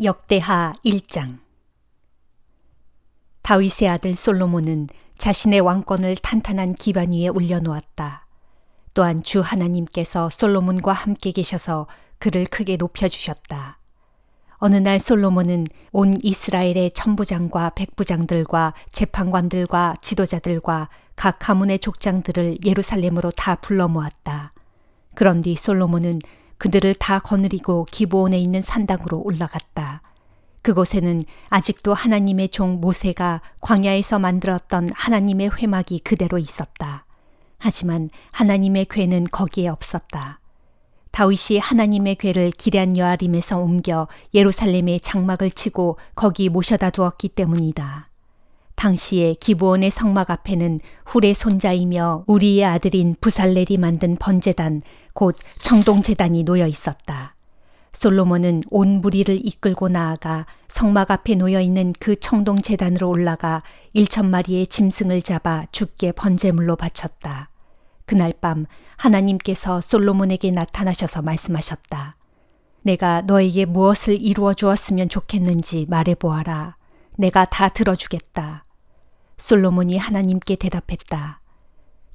역대하 1장. 다윗의 아들 솔로몬은 자신의 왕권을 탄탄한 기반 위에 올려놓았다. 또한 주 하나님께서 솔로몬과 함께 계셔서 그를 크게 높여주셨다. 어느 날 솔로몬은 온 이스라엘의 천부장과 백부장들과 재판관들과 지도자들과 각 가문의 족장들을 예루살렘으로 다 불러 모았다. 그런 뒤 솔로몬은 그들을 다 거느리고 기브온에 있는 산당으로 올라갔다. 그곳에는 아직도 하나님의 종 모세가 광야에서 만들었던 하나님의 회막이 그대로 있었다. 하지만 하나님의 궤는 거기에 없었다. 다윗이 하나님의 궤를 기럇 여아림에서 옮겨 예루살렘에 장막을 치고 거기 모셔다 두었기 때문이다. 당시에 기브온의 성막 앞에는 훌의 손자이며 우리의 아들인 부살렐이 만든 번제단 곧 청동제단이 놓여 있었다. 솔로몬은 온 무리를 이끌고 나아가 성막 앞에 놓여 있는 그 청동제단으로 올라가 1,000마리의 짐승을 잡아 주께 번제물로 바쳤다. 그날 밤 하나님께서 솔로몬에게 나타나셔서 말씀하셨다. 내가 너에게 무엇을 이루어 주었으면 좋겠는지 말해보아라. 내가 다 들어주겠다. 솔로몬이 하나님께 대답했다.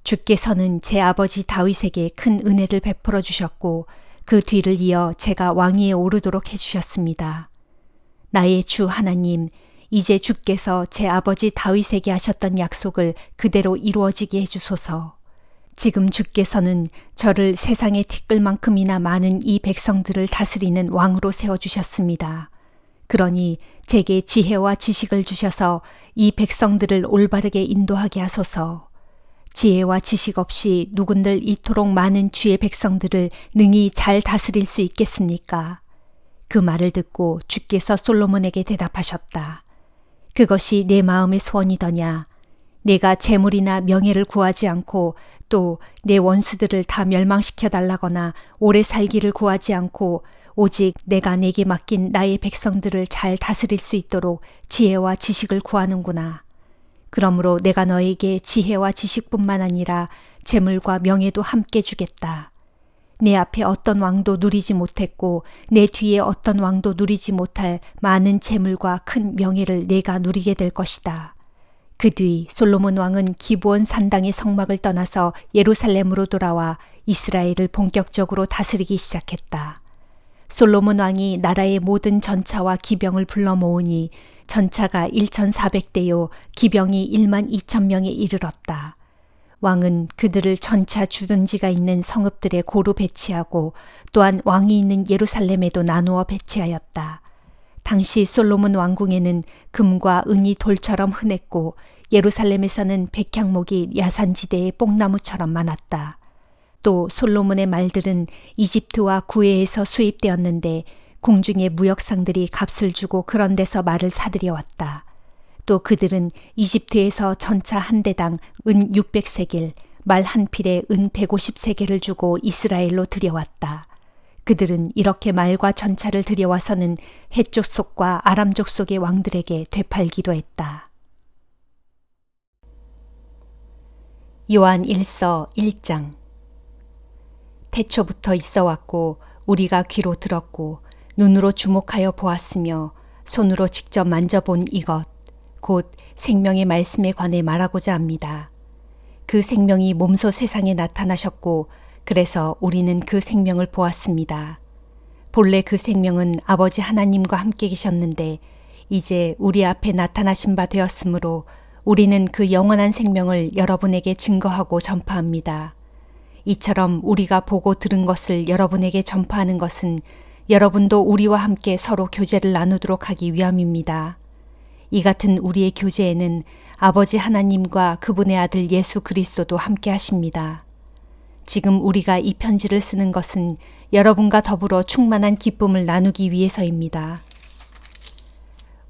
주께서는 제 아버지 다윗에게 큰 은혜를 베풀어 주셨고 그 뒤를 이어 제가 왕위에 오르도록 해주셨습니다. 나의 주 하나님, 이제 주께서 제 아버지 다윗에게 하셨던 약속을 그대로 이루어지게 해주소서. 지금 주께서는 저를 세상의 티끌만큼이나 많은 이 백성들을 다스리는 왕으로 세워주셨습니다. 그러니 제게 지혜와 지식을 주셔서 이 백성들을 올바르게 인도하게 하소서. 지혜와 지식 없이 누군들 이토록 많은 주의 백성들을 능히 잘 다스릴 수 있겠습니까? 그 말을 듣고 주께서 솔로몬에게 대답하셨다. 그것이 내 마음의 소원이더냐? 내가 재물이나 명예를 구하지 않고 또 내 원수들을 다 멸망시켜 달라거나 오래 살기를 구하지 않고 오직 내가 내게 맡긴 나의 백성들을 잘 다스릴 수 있도록 지혜와 지식을 구하는구나. 그러므로 내가 너에게 지혜와 지식뿐만 아니라 재물과 명예도 함께 주겠다. 내 앞에 어떤 왕도 누리지 못했고 내 뒤에 어떤 왕도 누리지 못할 많은 재물과 큰 명예를 내가 누리게 될 것이다. 그 뒤 솔로몬 왕은 기브온 산당의 성막을 떠나서 예루살렘으로 돌아와 이스라엘을 본격적으로 다스리기 시작했다. 솔로몬 왕이 나라의 모든 전차와 기병을 불러 모으니 전차가 1,400대요 기병이 12,000명에 이르렀다. 왕은 그들을 전차 주둔지가 있는 성읍들에 고루 배치하고 또한 왕이 있는 예루살렘에도 나누어 배치하였다. 당시 솔로몬 왕궁에는 금과 은이 돌처럼 흔했고 예루살렘에서는 백향목이 야산지대의 뽕나무처럼 많았다. 또 솔로몬의 말들은 이집트와 구해에서 수입되었는데 궁중의 무역상들이 값을 주고 그런 데서 말을 사들여왔다. 또 그들은 이집트에서 전차 한 대당 은 600세겔, 말 한 필에 은 150세겔을 주고 이스라엘로 들여왔다. 그들은 이렇게 말과 전차를 들여와서는 헷 족속과 아람 족속의 왕들에게 되팔기도 했다. 요한 1서 1장. 태초부터 있어왔고 우리가 귀로 들었고 눈으로 주목하여 보았으며 손으로 직접 만져본 이것 곧 생명의 말씀에 관해 말하고자 합니다. 그 생명이 몸소 세상에 나타나셨고 그래서 우리는 그 생명을 보았습니다. 본래 그 생명은 아버지 하나님과 함께 계셨는데 이제 우리 앞에 나타나신 바 되었으므로 우리는 그 영원한 생명을 여러분에게 증거하고 전파합니다. 이처럼 우리가 보고 들은 것을 여러분에게 전파하는 것은 여러분도 우리와 함께 서로 교제를 나누도록 하기 위함입니다. 이 같은 우리의 교제에는 아버지 하나님과 그분의 아들 예수 그리스도도 함께 하십니다. 지금 우리가 이 편지를 쓰는 것은 여러분과 더불어 충만한 기쁨을 나누기 위해서입니다.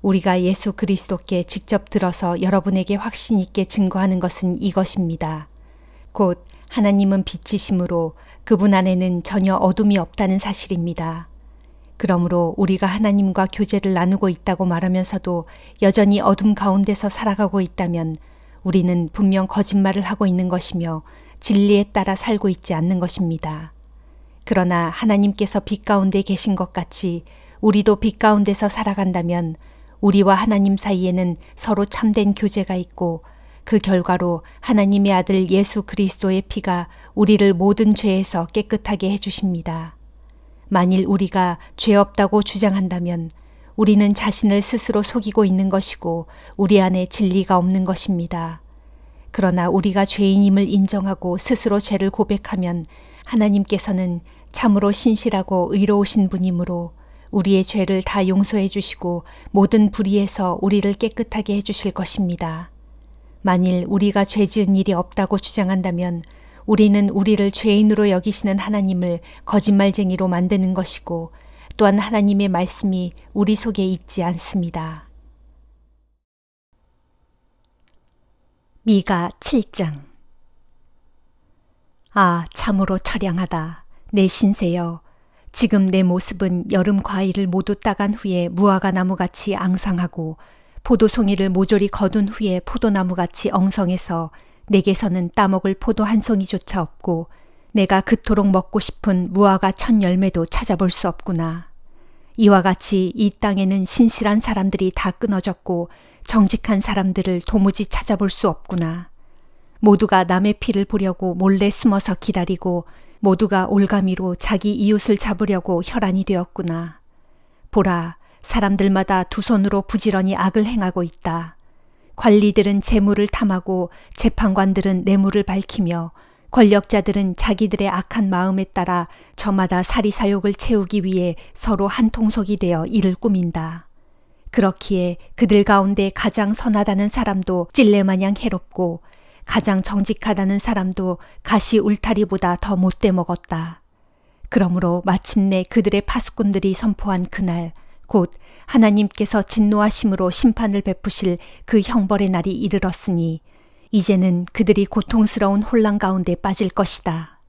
우리가 예수 그리스도께 직접 들어서 여러분에게 확신 있게 증거하는 것은 이것입니다. 곧 하나님은 빛이시므로 그분 안에는 전혀 어둠이 없다는 사실입니다. 그러므로 우리가 하나님과 교제를 나누고 있다고 말하면서도 여전히 어둠 가운데서 살아가고 있다면 우리는 분명 거짓말을 하고 있는 것이며 진리에 따라 살고 있지 않는 것입니다. 그러나 하나님께서 빛 가운데 계신 것 같이 우리도 빛 가운데서 살아간다면 우리와 하나님 사이에는 서로 참된 교제가 있고 그 결과로 하나님의 아들 예수 그리스도의 피가 우리를 모든 죄에서 깨끗하게 해주십니다. 만일 우리가 죄 없다고 주장한다면 우리는 자신을 스스로 속이고 있는 것이고 우리 안에 진리가 없는 것입니다. 그러나 우리가 죄인임을 인정하고 스스로 죄를 고백하면 하나님께서는 참으로 신실하고 의로우신 분이므로 우리의 죄를 다 용서해 주시고 모든 불의에서 우리를 깨끗하게 해 주실 것입니다. 만일 우리가 죄 지은 일이 없다고 주장한다면 우리는 우리를 죄인으로 여기시는 하나님을 거짓말쟁이로 만드는 것이고 또한 하나님의 말씀이 우리 속에 있지 않습니다. 미가 7장. 아, 참으로 처량하다. 내 신세여. 지금 내 모습은 여름 과일을 모두 따간 후에 무화과 나무같이 앙상하고 포도송이를 모조리 거둔 후에 포도나무같이 엉성해서 내게서는 따먹을 포도 한 송이조차 없고 내가 그토록 먹고 싶은 무화과 첫 열매도 찾아볼 수 없구나. 이와 같이 이 땅에는 신실한 사람들이 다 끊어졌고 정직한 사람들을 도무지 찾아볼 수 없구나. 모두가 남의 피를 보려고 몰래 숨어서 기다리고 모두가 올가미로 자기 이웃을 잡으려고 혈안이 되었구나. 보라, 사람들마다 두 손으로 부지런히 악을 행하고 있다. 관리들은 재물을 탐하고 재판관들은 뇌물을 밝히며 권력자들은 자기들의 악한 마음에 따라 저마다 사리사욕을 채우기 위해 서로 한 통속이 되어 이를 꾸민다. 그렇기에 그들 가운데 가장 선하다는 사람도 찔레마냥 해롭고 가장 정직하다는 사람도 가시 울타리보다 더 못돼 먹었다. 그러므로 마침내 그들의 파수꾼들이 선포한 그날 곧 하나님께서 진노하심으로 심판을 베푸실 그 형벌의 날이 이르렀으니 이제는 그들이 고통스러운 혼란 가운데 빠질 것이다.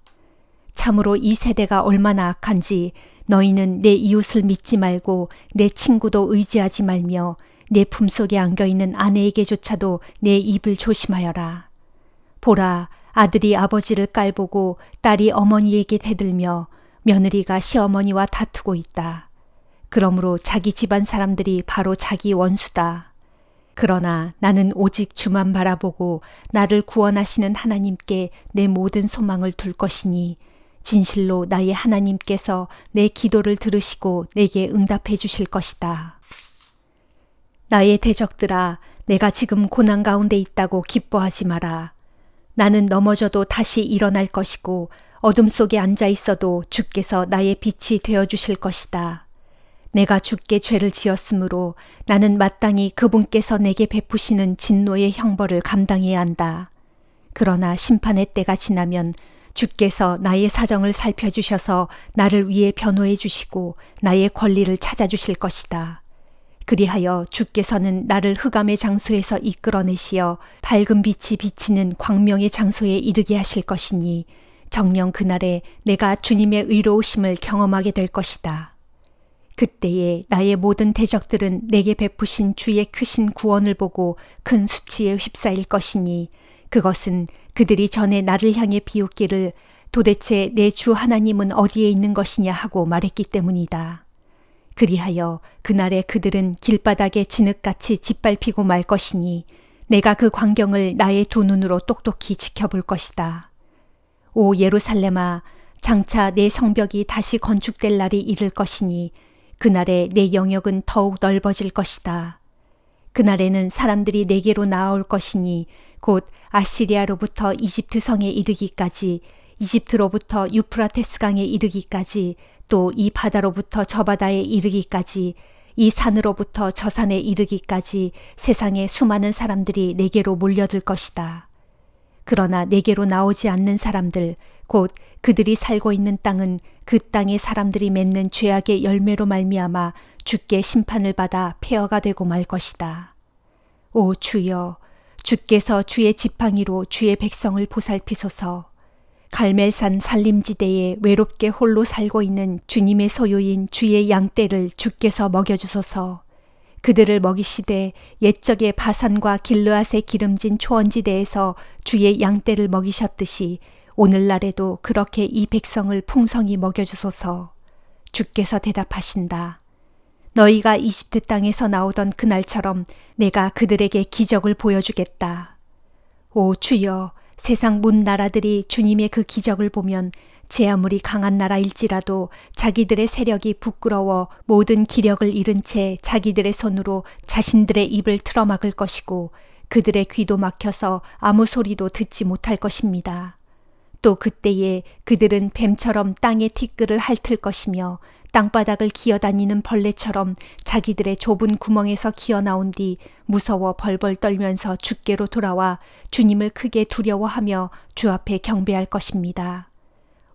참으로 이 세대가 얼마나 악한지 너희는 내 이웃을 믿지 말고 내 친구도 의지하지 말며 내 품속에 안겨있는 아내에게조차도 내 입을 조심하여라. 보라, 아들이 아버지를 깔보고 딸이 어머니에게 대들며 며느리가 시어머니와 다투고 있다. 그러므로 자기 집안 사람들이 바로 자기 원수다. 그러나 나는 오직 주만 바라보고 나를 구원하시는 하나님께 내 모든 소망을 둘 것이니 진실로 나의 하나님께서 내 기도를 들으시고 내게 응답해 주실 것이다. 나의 대적들아, 내가 지금 고난 가운데 있다고 기뻐하지 마라. 나는 넘어져도 다시 일어날 것이고 어둠 속에 앉아 있어도 주께서 나의 빛이 되어 주실 것이다. 내가 주께 죄를 지었으므로 나는 마땅히 그분께서 내게 베푸시는 진노의 형벌을 감당해야 한다. 그러나 심판의 때가 지나면 주께서 나의 사정을 살펴주셔서 나를 위해 변호해 주시고 나의 권리를 찾아주실 것이다. 그리하여 주께서는 나를 흑암의 장소에서 이끌어내시어 밝은 빛이 비치는 광명의 장소에 이르게 하실 것이니 정녕 그날에 내가 주님의 의로우심을 경험하게 될 것이다. 그때에 나의 모든 대적들은 내게 베푸신 주의 크신 구원을 보고 큰 수치에 휩싸일 것이니 그것은 그들이 전에 나를 향해 비웃기를 도대체 내 주 하나님은 어디에 있는 것이냐 하고 말했기 때문이다. 그리하여 그날에 그들은 길바닥에 진흙같이 짓밟히고 말 것이니 내가 그 광경을 나의 두 눈으로 똑똑히 지켜볼 것이다. 오 예루살렘아, 장차 내 성벽이 다시 건축될 날이 이를 것이니 그날에 내 영역은 더욱 넓어질 것이다. 그날에는 사람들이 내게로 나아올 것이니 곧 아시리아로부터 이집트 성에 이르기까지, 이집트로부터 유프라테스 강에 이르기까지, 또 이 바다로부터 저 바다에 이르기까지, 이 산으로부터 저 산에 이르기까지 세상의 수많은 사람들이 내게로 몰려들 것이다. 그러나 내게로 나오지 않는 사람들, 곧 그들이 살고 있는 땅은 그 땅의 사람들이 맺는 죄악의 열매로 말미암아 주께 심판을 받아 폐허가 되고 말 것이다. 오 주여, 주께서 주의 지팡이로 주의 백성을 보살피소서. 갈멜산 산림지대에 외롭게 홀로 살고 있는 주님의 소유인 주의 양떼를 주께서 먹여주소서. 그들을 먹이시되 옛적의 바산과 길르앗의 기름진 초원지대에서 주의 양떼를 먹이셨듯이 오늘날에도 그렇게 이 백성을 풍성히 먹여주소서. 주께서 대답하신다. 너희가 이집트 땅에서 나오던 그날처럼 내가 그들에게 기적을 보여주겠다. 오 주여, 세상 문 나라들이 주님의 그 기적을 보면 제 아무리 강한 나라일지라도 자기들의 세력이 부끄러워 모든 기력을 잃은 채 자기들의 손으로 자신들의 입을 틀어막을 것이고 그들의 귀도 막혀서 아무 소리도 듣지 못할 것입니다. 또 그때에 그들은 뱀처럼 땅의 티끌을 핥을 것이며 땅바닥을 기어다니는 벌레처럼 자기들의 좁은 구멍에서 기어나온 뒤 무서워 벌벌 떨면서 주께로 돌아와 주님을 크게 두려워하며 주 앞에 경배할 것입니다.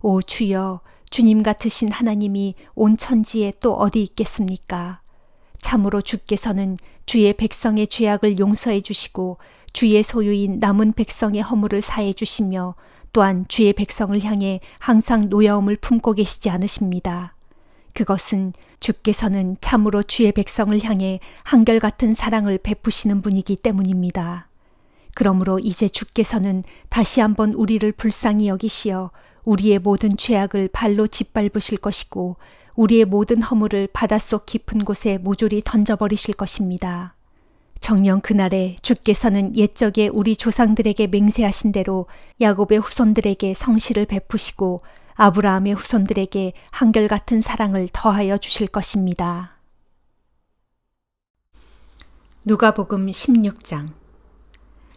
오 주여, 주님 같으신 하나님이 온 천지에 또 어디 있겠습니까? 참으로 주께서는 주의 백성의 죄악을 용서해 주시고 주의 소유인 남은 백성의 허물을 사해 주시며 또한 주의 백성을 향해 항상 노여움을 품고 계시지 않으십니다. 그것은 주께서는 참으로 주의 백성을 향해 한결같은 사랑을 베푸시는 분이기 때문입니다. 그러므로 이제 주께서는 다시 한번 우리를 불쌍히 여기시어 우리의 모든 죄악을 발로 짓밟으실 것이고 우리의 모든 허물을 바닷속 깊은 곳에 모조리 던져버리실 것입니다. 정녕 그날에 주께서는 옛적에 우리 조상들에게 맹세하신 대로 야곱의 후손들에게 성실을 베푸시고 아브라함의 후손들에게 한결같은 사랑을 더하여 주실 것입니다. 누가복음 16장.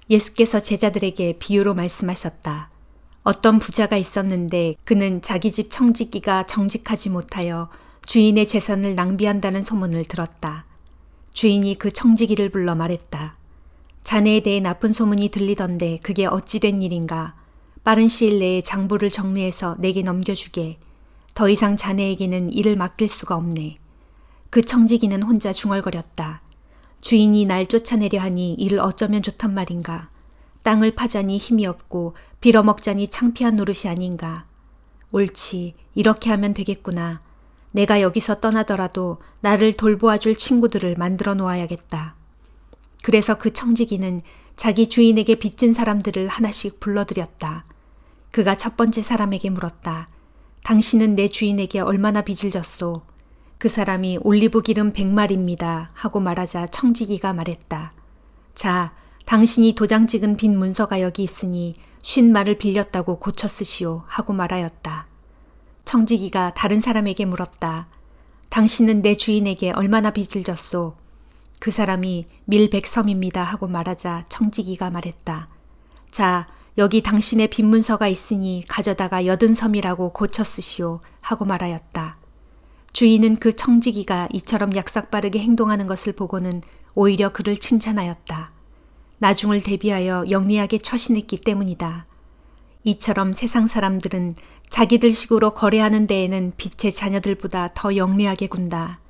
예수께서 제자들에게 비유로 말씀하셨다. 어떤 부자가 있었는데 그는 자기 집 청지기가 정직하지 못하여 주인의 재산을 낭비한다는 소문을 들었다. 주인이 그 청지기를 불러 말했다. 자네에 대해 나쁜 소문이 들리던데 그게 어찌 된 일인가? 빠른 시일 내에 장부를 정리해서 내게 넘겨주게. 더 이상 자네에게는 일을 맡길 수가 없네. 그 청지기는 혼자 중얼거렸다. 주인이 날 쫓아내려 하니 이를 어쩌면 좋단 말인가. 땅을 파자니 힘이 없고 빌어먹자니 창피한 노릇이 아닌가. 옳지, 이렇게 하면 되겠구나. 내가 여기서 떠나더라도 나를 돌보아줄 친구들을 만들어 놓아야겠다. 그래서 그 청지기는 자기 주인에게 빚진 사람들을 하나씩 불러들였다. 그가 첫 번째 사람에게 물었다. 당신은 내 주인에게 얼마나 빚을 졌소? 그 사람이 올리브 기름 100마리입니다 하고 말하자 청지기가 말했다. 자, 당신이 도장 찍은 빈 문서가 여기 있으니 50마리를 빌렸다고 고쳐 쓰시오 하고 말하였다. 청지기가 다른 사람에게 물었다. 당신은 내 주인에게 얼마나 빚을 졌소? 그 사람이 밀 100섬입니다 하고 말하자 청지기가 말했다. 자, 여기 당신의 빈 문서가 있으니 가져다가 80섬이라고 고쳐 쓰시오 하고 말하였다. 주인은 그 청지기가 이처럼 약삭빠르게 행동하는 것을 보고는 오히려 그를 칭찬하였다. 나중을 대비하여 영리하게 처신했기 때문이다. 이처럼 세상 사람들은 자기들 식으로 거래하는 데에는 빛의 자녀들보다 더 영리하게 군다.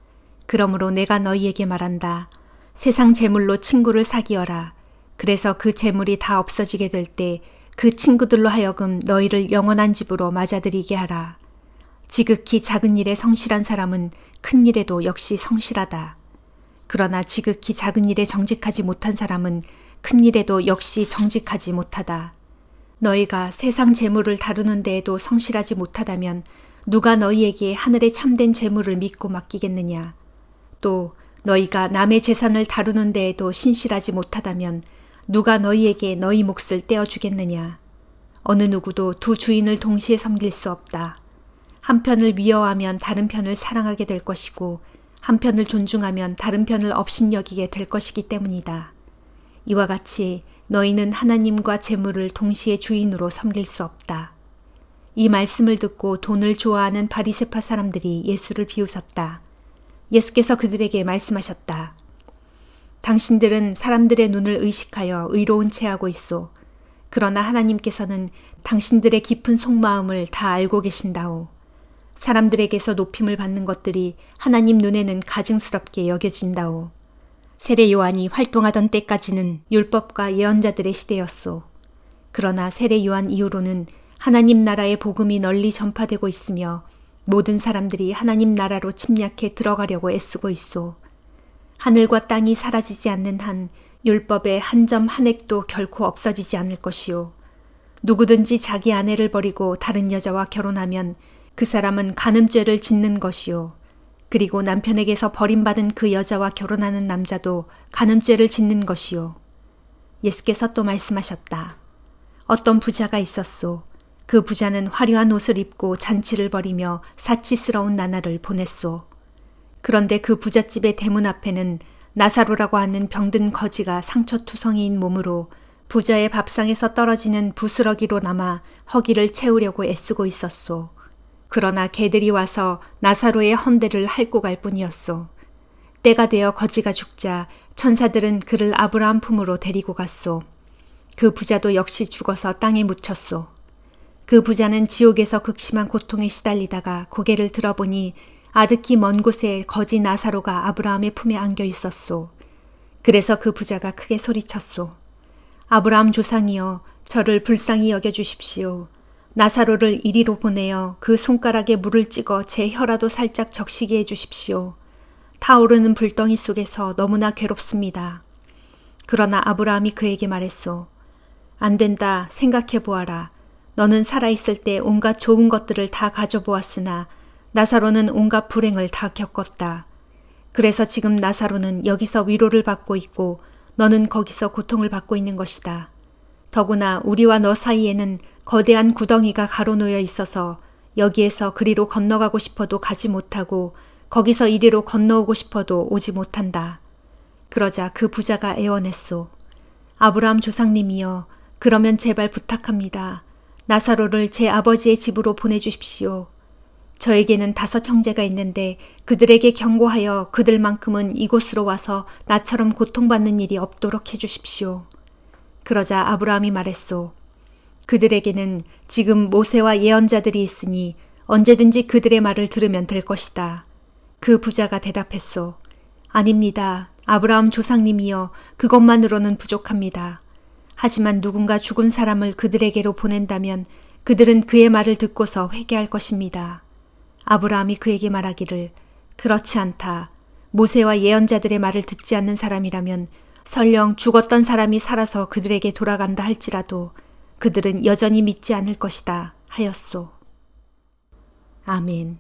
그러므로 내가 너희에게 말한다. 세상 재물로 친구를 사귀어라. 그래서 그 재물이 다 없어지게 될 때 그 친구들로 하여금 너희를 영원한 집으로 맞아들이게 하라. 지극히 작은 일에 성실한 사람은 큰 일에도 역시 성실하다. 그러나 지극히 작은 일에 정직하지 못한 사람은 큰 일에도 역시 정직하지 못하다. 너희가 세상 재물을 다루는 데에도 성실하지 못하다면 누가 너희에게 하늘의 참된 재물을 믿고 맡기겠느냐. 또 너희가 남의 재산을 다루는 데에도 신실하지 못하다면 누가 너희에게 너희 몫을 떼어주겠느냐. 어느 누구도 두 주인을 동시에 섬길 수 없다. 한 편을 미워하면 다른 편을 사랑하게 될 것이고 한 편을 존중하면 다른 편을 업신여기게 될 것이기 때문이다. 이와 같이 너희는 하나님과 재물을 동시에 주인으로 섬길 수 없다. 이 말씀을 듣고 돈을 좋아하는 바리새파 사람들이 예수를 비웃었다. 예수께서 그들에게 말씀하셨다. 당신들은 사람들의 눈을 의식하여 의로운 채 하고 있소. 그러나 하나님께서는 당신들의 깊은 속마음을 다 알고 계신다오. 사람들에게서 높임을 받는 것들이 하나님 눈에는 가증스럽게 여겨진다오. 세례 요한이 활동하던 때까지는 율법과 예언자들의 시대였소. 그러나 세례 요한 이후로는 하나님 나라의 복음이 널리 전파되고 있으며 모든 사람들이 하나님 나라로 침략해 들어가려고 애쓰고 있소. 하늘과 땅이 사라지지 않는 한 율법의 한 점 한 획도 결코 없어지지 않을 것이요. 누구든지 자기 아내를 버리고 다른 여자와 결혼하면 그 사람은 간음죄를 짓는 것이요. 그리고 남편에게서 버림받은 그 여자와 결혼하는 남자도 간음죄를 짓는 것이요. 예수께서 또 말씀하셨다. 어떤 부자가 있었소. 그 부자는 화려한 옷을 입고 잔치를 벌이며 사치스러운 나날을 보냈소. 그런데 그 부잣집의 대문 앞에는 나사로라고 하는 병든 거지가 상처투성이인 몸으로 부자의 밥상에서 떨어지는 부스러기로 남아 허기를 채우려고 애쓰고 있었소. 그러나 개들이 와서 나사로의 헌대를 핥고 갈 뿐이었소. 때가 되어 거지가 죽자 천사들은 그를 아브라함 품으로 데리고 갔소. 그 부자도 역시 죽어서 땅에 묻혔소. 그 부자는 지옥에서 극심한 고통에 시달리다가 고개를 들어보니 아득히 먼 곳에 거지 나사로가 아브라함의 품에 안겨 있었소. 그래서 그 부자가 크게 소리쳤소. 아브라함 조상이여, 저를 불쌍히 여겨주십시오. 나사로를 이리로 보내어 그 손가락에 물을 찍어 제 혀라도 살짝 적시게 해주십시오. 타오르는 불덩이 속에서 너무나 괴롭습니다. 그러나 아브라함이 그에게 말했소. 안 된다. 생각해 보아라. 너는 살아있을 때 온갖 좋은 것들을 다 가져보았으나 나사로는 온갖 불행을 다 겪었다. 그래서 지금 나사로는 여기서 위로를 받고 있고 너는 거기서 고통을 받고 있는 것이다. 더구나 우리와 너 사이에는 거대한 구덩이가 가로놓여 있어서 여기에서 그리로 건너가고 싶어도 가지 못하고 거기서 이리로 건너오고 싶어도 오지 못한다. 그러자 그 부자가 애원했소. 아브라함 조상님이여, 그러면 제발 부탁합니다. 나사로를 제 아버지의 집으로 보내주십시오. 저에게는 5 형제가 있는데 그들에게 경고하여 그들만큼은 이곳으로 와서 나처럼 고통받는 일이 없도록 해주십시오. 그러자 아브라함이 말했소. 그들에게는 지금 모세와 예언자들이 있으니 언제든지 그들의 말을 들으면 될 것이다. 그 부자가 대답했소. 아닙니다. 아브라함 조상님이여, 그것만으로는 부족합니다. 하지만 누군가 죽은 사람을 그들에게로 보낸다면 그들은 그의 말을 듣고서 회개할 것입니다. 아브라함이 그에게 말하기를 그렇지 않다. 모세와 예언자들의 말을 듣지 않는 사람이라면 설령 죽었던 사람이 살아서 그들에게 돌아간다 할지라도 그들은 여전히 믿지 않을 것이다 하였소. 아멘.